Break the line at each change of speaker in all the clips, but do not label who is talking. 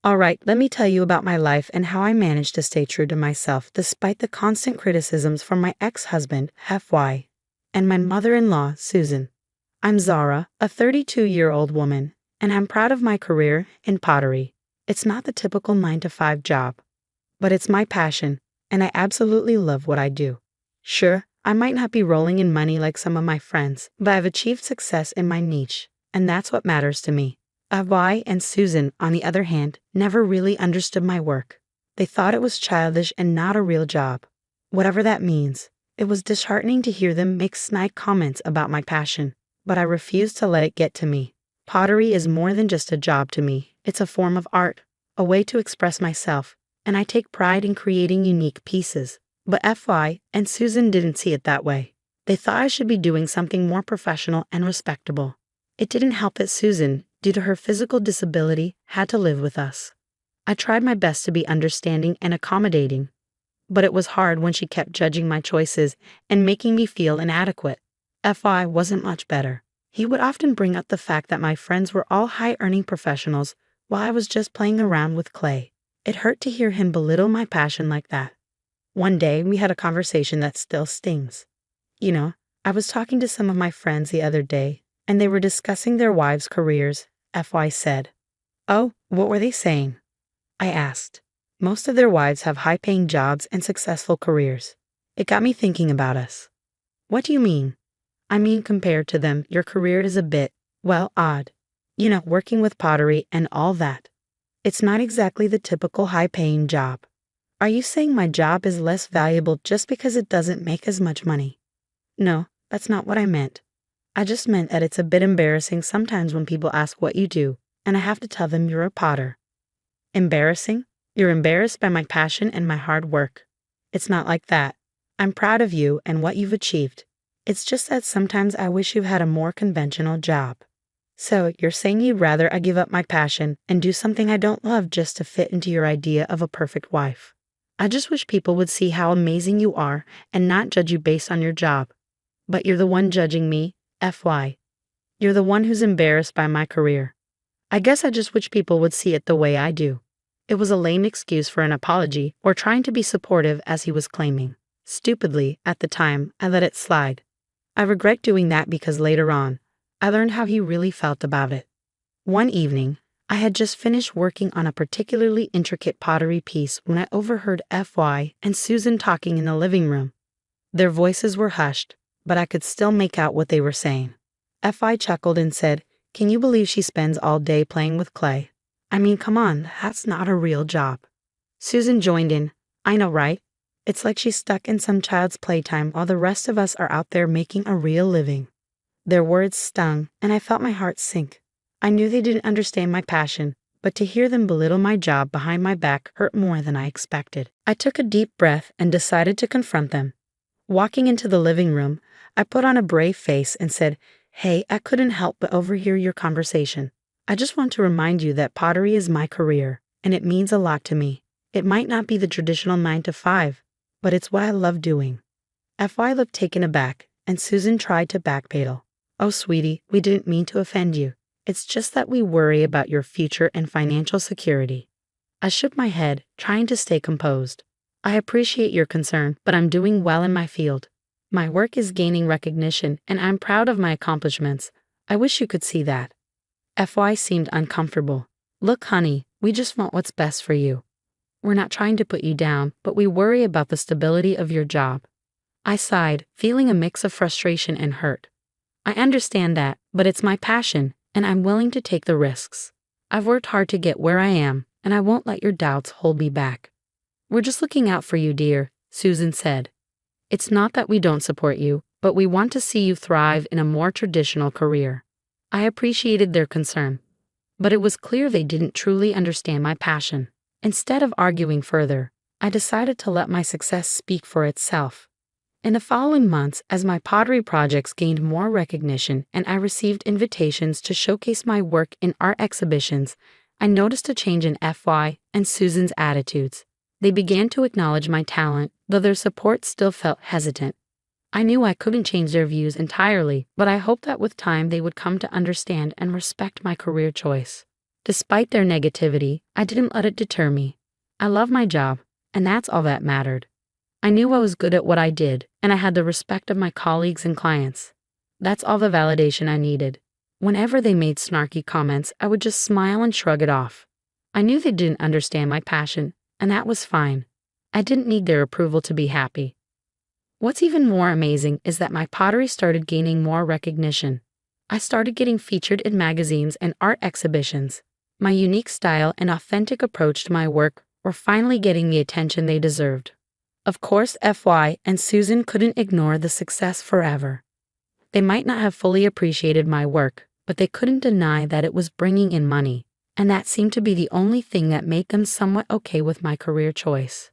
Alright, let me tell you about my life and how I managed to stay true to myself despite the constant criticisms from my ex-husband, FY, and my mother-in-law, Susan. I'm Zara, a 32-year-old woman, and I'm proud of my career in pottery. It's not the typical 9 to 5 job, but it's my passion, and I absolutely love what I do. Sure, I might not be rolling in money like some of my friends, but I've achieved success in my niche, and that's what matters to me. Avi and Susan, on the other hand, never really understood my work. They thought it was childish and not a real job. Whatever that means, it was disheartening to hear them make snide comments about my passion, but I refused to let it get to me. Pottery is more than just a job to me. It's a form of art, a way to express myself, and I take pride in creating unique pieces. But FY and Susan didn't see it that way. They thought I should be doing something more professional and respectable. It didn't help that Susan, due to her physical disability, had to live with us. I tried my best to be understanding and accommodating, but it was hard when she kept judging my choices and making me feel inadequate. FI wasn't much better. He would often bring up the fact that my friends were all high-earning professionals while I was just playing around with clay. It hurt to hear him belittle my passion like that. One day, we had a conversation that still stings. I was talking to some of my friends the other day, and they were discussing their wives' careers, FY said. Oh, what were they saying? I asked. Most of their wives have high-paying jobs and successful careers. It got me thinking about us. What do you mean? I mean, compared to them, your career is a bit, well, odd. Working with pottery and all that. It's not exactly the typical high-paying job. Are you saying my job is less valuable just because it doesn't make as much money? No, that's not what I meant. I just meant that it's a bit embarrassing sometimes when people ask what you do, and I have to tell them you're a potter. Embarrassing? You're embarrassed by my passion and my hard work. It's not like that. I'm proud of you and what you've achieved. It's just that sometimes I wish you had a more conventional job. So, you're saying you'd rather I give up my passion and do something I don't love just to fit into your idea of a perfect wife. I just wish people would see how amazing you are and not judge you based on your job. But you're the one judging me, FY. You're the one who's embarrassed by my career. I guess I just wish people would see it the way I do. It was a lame excuse for an apology or trying to be supportive as he was claiming. Stupidly, at the time, I let it slide. I regret doing that because later on, I learned how he really felt about it. One evening, I had just finished working on a particularly intricate pottery piece when I overheard FY and Susan talking in the living room. Their voices were hushed, but I could still make out what they were saying. FI chuckled and said, "Can you believe she spends all day playing with clay? I mean, come on, that's not a real job." Susan joined in, "I know, right? It's like she's stuck in some child's playtime while the rest of us are out there making a real living." Their words stung, and I felt my heart sink. I knew they didn't understand my passion, but to hear them belittle my job behind my back hurt more than I expected. I took a deep breath and decided to confront them. Walking into the living room, I put on a brave face and said, "Hey, I couldn't help but overhear your conversation. I just want to remind you that pottery is my career, and it means a lot to me. It might not be the traditional 9 to 5, but it's what I love doing." FY looked taken aback, and Susan tried to backpedal. "Oh, sweetie, we didn't mean to offend you. It's just that we worry about your future and financial security." I shook my head, trying to stay composed. "I appreciate your concern, but I'm doing well in my field. My work is gaining recognition, and I'm proud of my accomplishments. I wish you could see that." FY seemed uncomfortable. "Look, honey, we just want what's best for you. We're not trying to put you down, but we worry about the stability of your job." I sighed, feeling a mix of frustration and hurt. "I understand that, but it's my passion, and I'm willing to take the risks. I've worked hard to get where I am, and I won't let your doubts hold me back." "We're just looking out for you, dear," Susan said. "It's not that we don't support you, but we want to see you thrive in a more traditional career." I appreciated their concern, but it was clear they didn't truly understand my passion. Instead of arguing further, I decided to let my success speak for itself. In the following months, as my pottery projects gained more recognition and I received invitations to showcase my work in art exhibitions, I noticed a change in FY and Susan's attitudes. They began to acknowledge my talent, though their support still felt hesitant. I knew I couldn't change their views entirely, but I hoped that with time they would come to understand and respect my career choice. Despite their negativity, I didn't let it deter me. I love my job, and that's all that mattered. I knew I was good at what I did, and I had the respect of my colleagues and clients. That's all the validation I needed. Whenever they made snarky comments, I would just smile and shrug it off. I knew they didn't understand my passion, and that was fine. I didn't need their approval to be happy. What's even more amazing is that my pottery started gaining more recognition. I started getting featured in magazines and art exhibitions. My unique style and authentic approach to my work were finally getting the attention they deserved. Of course, FY and Susan couldn't ignore the success forever. They might not have fully appreciated my work, but they couldn't deny that it was bringing in money, and that seemed to be the only thing that made them somewhat okay with my career choice.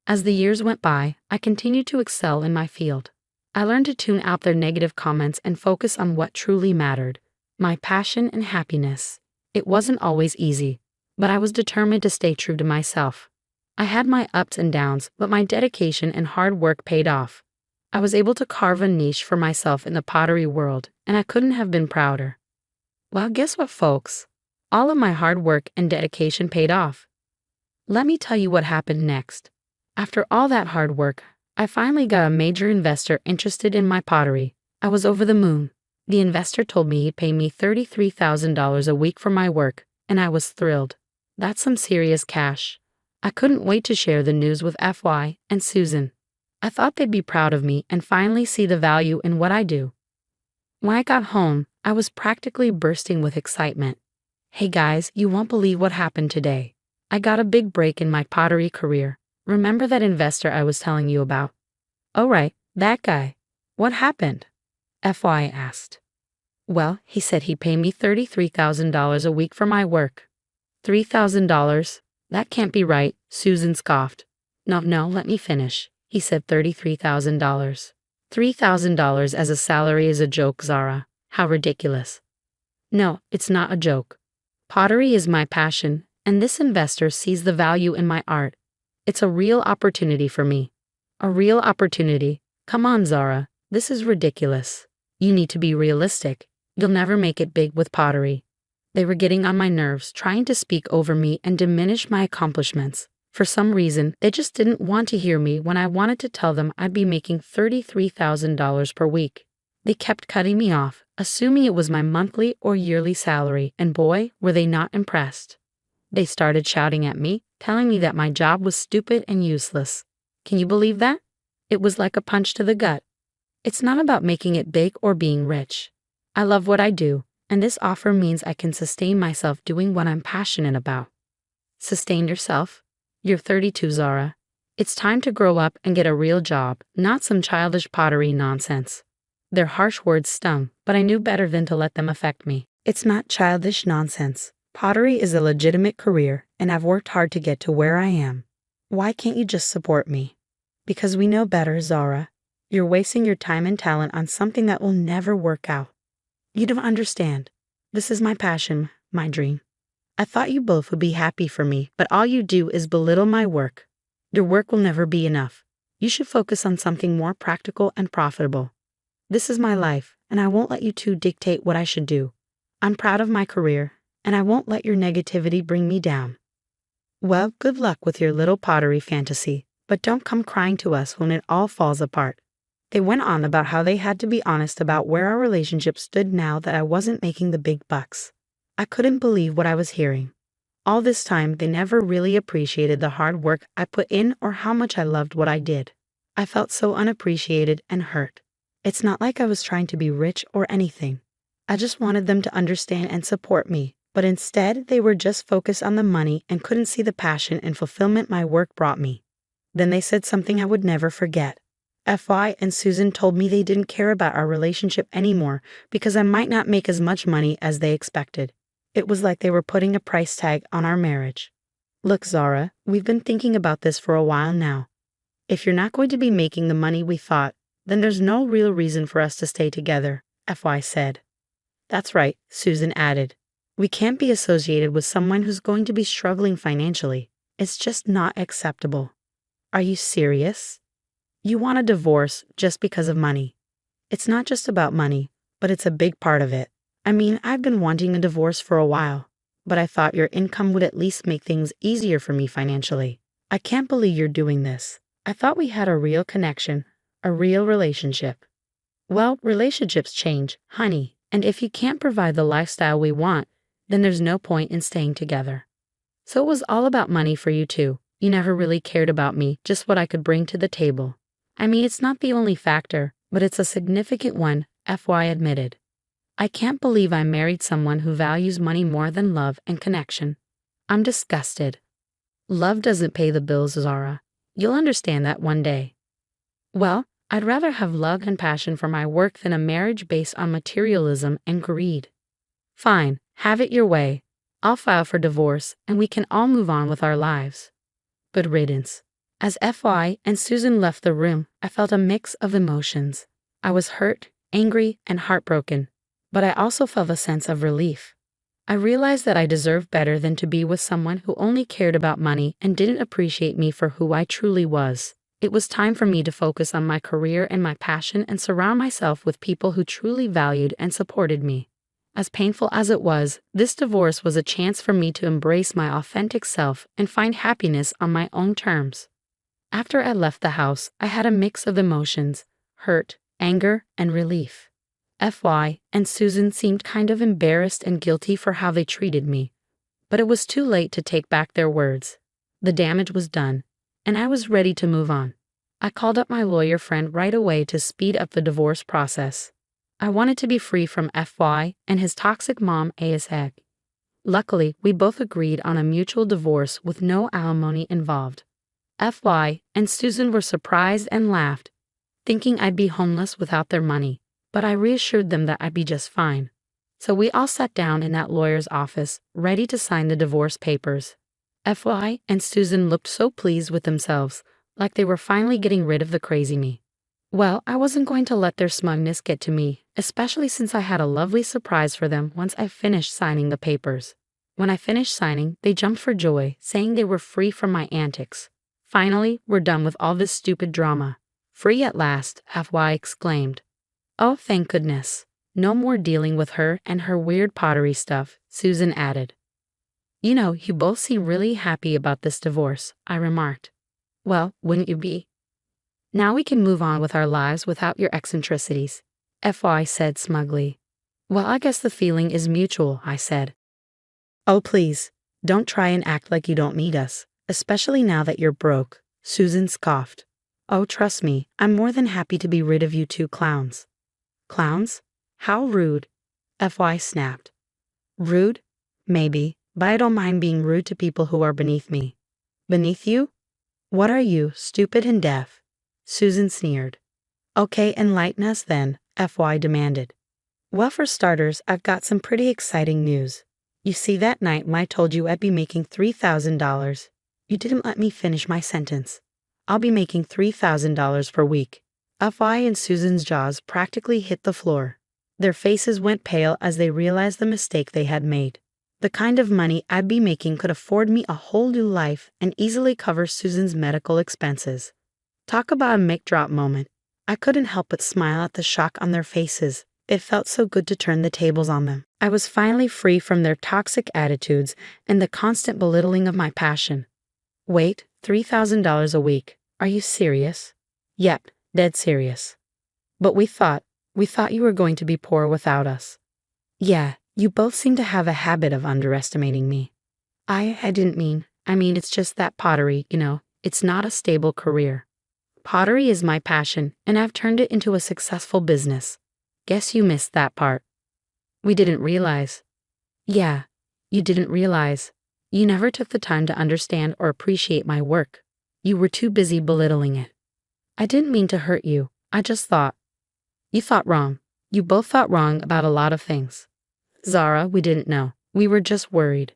As the years went by, I continued to excel in my field. I learned to tune out their negative comments and focus on what truly mattered, my passion and happiness. It wasn't always easy, but I was determined to stay true to myself. I had my ups and downs, but my dedication and hard work paid off. I was able to carve a niche for myself in the pottery world, and I couldn't have been prouder. Well, guess what, folks? All of my hard work and dedication paid off. Let me tell you what happened next. After all that hard work, I finally got a major investor interested in my pottery. I was over the moon. The investor told me he'd pay me $33,000 a week for my work, and I was thrilled. That's some serious cash. I couldn't wait to share the news with FY and Susan. I thought they'd be proud of me and finally see the value in what I do. When I got home, I was practically bursting with excitement. Hey guys, you won't believe what happened today. I got a big break in my pottery career. Remember that investor I was telling you about? Oh right, that guy. What happened? FY asked. Well, he said he'd pay me $33,000 a week for my work. $3,000? That can't be right, Susan scoffed. No, let me finish. He said $33,000. $3,000 as a salary is a joke, Zara. How ridiculous. No, it's not a joke. Pottery is my passion, and this investor sees the value in my art. It's a real opportunity for me. A real opportunity. Come on, Zara. This is ridiculous. You need to be realistic. You'll never make it big with pottery. They were getting on my nerves, trying to speak over me and diminish my accomplishments. For some reason, they just didn't want to hear me when I wanted to tell them I'd be making $33,000 per week. They kept cutting me off, assuming it was my monthly or yearly salary, and boy, were they not impressed. They started shouting at me, telling me that my job was stupid and useless. Can you believe that? It was like a punch to the gut. It's not about making it big or being rich. I love what I do, and this offer means I can sustain myself doing what I'm passionate about. Sustain yourself? You're 32, Zara. It's time to grow up and get a real job, not some childish pottery nonsense. Their harsh words stung, but I knew better than to let them affect me. It's not childish nonsense. Pottery is a legitimate career, and I've worked hard to get to where I am. Why can't you just support me? Because we know better, Zara. You're wasting your time and talent on something that will never work out. You don't understand. This is my passion, my dream. I thought you both would be happy for me, but all you do is belittle my work. Your work will never be enough. You should focus on something more practical and profitable. This is my life, and I won't let you two dictate what I should do. I'm proud of my career, and I won't let your negativity bring me down. Well, good luck with your little pottery fantasy, but don't come crying to us when it all falls apart. They went on about how they had to be honest about where our relationship stood now that I wasn't making the big bucks. I couldn't believe what I was hearing. All this time, they never really appreciated the hard work I put in or how much I loved what I did. I felt so unappreciated and hurt. It's not like I was trying to be rich or anything. I just wanted them to understand and support me, but instead they were just focused on the money and couldn't see the passion and fulfillment my work brought me. Then they said something I would never forget. FY and Susan told me they didn't care about our relationship anymore because I might not make as much money as they expected. It was like they were putting a price tag on our marriage. Look, Zara, we've been thinking about this for a while now. If you're not going to be making the money we thought, then there's no real reason for us to stay together, FY said. That's right, Susan added. We can't be associated with someone who's going to be struggling financially. It's just not acceptable. Are you serious? You want a divorce just because of money. It's not just about money, but it's a big part of it. I mean, I've been wanting a divorce for a while. but I thought your income would at least make things easier for me financially. I can't believe you're doing this. I thought we had a real connection, a real relationship. Well, relationships change, honey, and if you can't provide the lifestyle we want, then there's no point in staying together. So it was all about money for you too. You never really cared about me, just what I could bring to the table. I mean, it's not the only factor, but it's a significant one, FY admitted. I can't believe I married someone who values money more than love and connection. I'm disgusted. Love doesn't pay the bills, Zara. You'll understand that one day. Well, I'd rather have love and passion for my work than a marriage based on materialism and greed. Fine, have it your way. I'll file for divorce and we can all move on with our lives. Good riddance. As FY and Susan left the room, I felt a mix of emotions. I was hurt, angry, and heartbroken, but I also felt a sense of relief. I realized that I deserved better than to be with someone who only cared about money and didn't appreciate me for who I truly was. It was time for me to focus on my career and my passion and surround myself with people who truly valued and supported me. As painful as it was, this divorce was a chance for me to embrace my authentic self and find happiness on my own terms. After I left the house, I had a mix of emotions: hurt, anger, and relief. FY and Susan seemed kind of embarrassed and guilty for how they treated me, but it was too late to take back their words. The damage was done, and I was ready to move on. I called up my lawyer friend right away to speed up the divorce process. I wanted to be free from FY and his toxic mom ASAP. Luckily, we both agreed on a mutual divorce with no alimony involved. FY and Susan were surprised and laughed, thinking I'd be homeless without their money, but I reassured them that I'd be just fine. So we all sat down in that lawyer's office, ready to sign the divorce papers. FY and Susan looked so pleased with themselves, like they were finally getting rid of the crazy me. Well, I wasn't going to let their smugness get to me, especially since I had a lovely surprise for them once I finished signing the papers. When I finished signing, they jumped for joy, saying they were free from my antics. Finally, we're done with all this stupid drama. Free at last, FY exclaimed. Oh, thank goodness. No more dealing with her and her weird pottery stuff, Susan added. You know, you both seem really happy about this divorce, I remarked. Well, wouldn't you be? Now we can move on with our lives without your eccentricities, FY said smugly. Well, I guess the feeling is mutual, I said. Oh, please, don't try and act like you don't need us, especially now that you're broke, Susan scoffed. Oh, trust me, I'm more than happy to be rid of you two clowns. Clowns? How rude, FY snapped. Rude? Maybe, but I don't mind being rude to people who are beneath me. Beneath you? What are you, stupid and deaf? Susan sneered. Okay, enlighten us then, FY demanded. Well, for starters, I've got some pretty exciting news. You see, that night when I told you I'd be making $3,000, you didn't let me finish my sentence. I'll be making $3,000 per week. FY and Susan's jaws practically hit the floor. Their faces went pale as they realized the mistake they had made. The kind of money I'd be making could afford me a whole new life and easily cover Susan's medical expenses. Talk about a mic drop moment. I couldn't help but smile at the shock on their faces. It felt so good to turn the tables on them. I was finally free from their toxic attitudes and the constant belittling of my passion. Wait, $3,000 a week. Are you serious? Yep, dead serious. But we thought you were going to be poor without us. Yeah, you both seem to have a habit of underestimating me. I didn't mean, it's just that pottery, it's not a stable career. Pottery is my passion, and I've turned it into a successful business. Guess you missed that part. We didn't realize. Yeah, you didn't realize. You never took the time to understand or appreciate my work. You were too busy belittling it. I didn't mean to hurt you. I just thought. You thought wrong. You both thought wrong about a lot of things. Zara, we didn't know. We were just worried.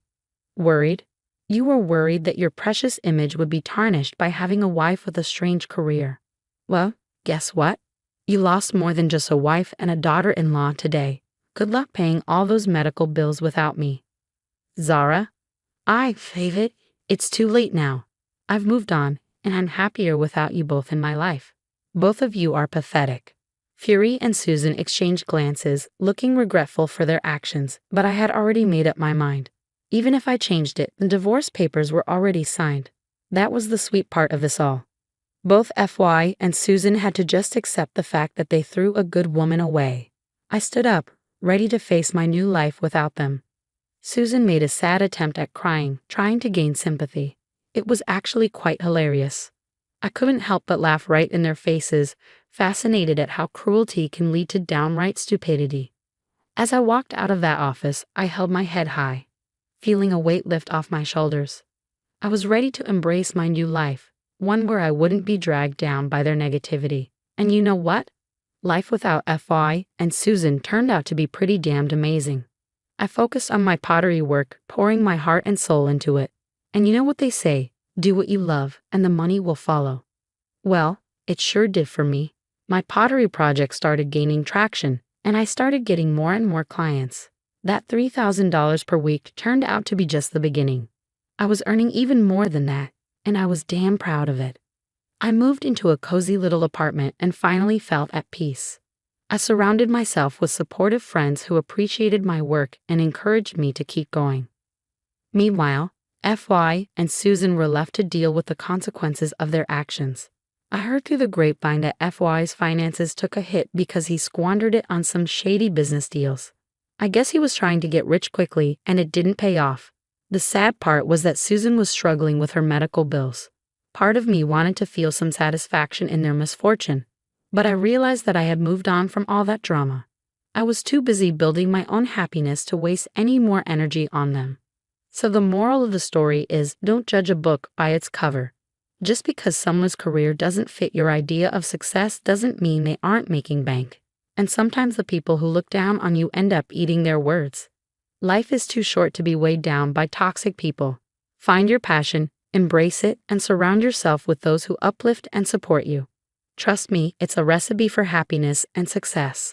Worried? You were worried that your precious image would be tarnished by having a wife with a strange career. Well, guess what? You lost more than just a wife and a daughter-in-law today. Good luck paying all those medical bills without me. Zara? Favorite, it's too late now. I've moved on, and I'm happier without you both in my life. Both of you are pathetic. Fury and Susan exchanged glances, looking regretful for their actions, but I had already made up my mind. Even if I changed it, the divorce papers were already signed. That was the sweet part of this all. Both FY and Susan had to just accept the fact that they threw a good woman away. I stood up, ready to face my new life without them. Susan made a sad attempt at crying, trying to gain sympathy. It was actually quite hilarious. I couldn't help but laugh right in their faces, fascinated at how cruelty can lead to downright stupidity. As I walked out of that office, I held my head high, feeling a weight lift off my shoulders. I was ready to embrace my new life, one where I wouldn't be dragged down by their negativity. And you know what? Life without FY and Susan turned out to be pretty damned amazing. I focused on my pottery work, pouring my heart and soul into it. And you know what they say, do what you love, and the money will follow. Well, it sure did for me. My pottery project started gaining traction, and I started getting more and more clients. That $3,000 per week turned out to be just the beginning. I was earning even more than that, and I was damn proud of it. I moved into a cozy little apartment and finally felt at peace. I surrounded myself with supportive friends who appreciated my work and encouraged me to keep going. Meanwhile, FY and Susan were left to deal with the consequences of their actions. I heard through the grapevine that FY's finances took a hit because he squandered it on some shady business deals. I guess he was trying to get rich quickly, and it didn't pay off. The sad part was that Susan was struggling with her medical bills. Part of me wanted to feel some satisfaction in their misfortune, but I realized that I had moved on from all that drama. I was too busy building my own happiness to waste any more energy on them. So the moral of the story is, don't judge a book by its cover. Just because someone's career doesn't fit your idea of success doesn't mean they aren't making bank. And sometimes the people who look down on you end up eating their words. Life is too short to be weighed down by toxic people. Find your passion, embrace it, and surround yourself with those who uplift and support you. Trust me, it's a recipe for happiness and success.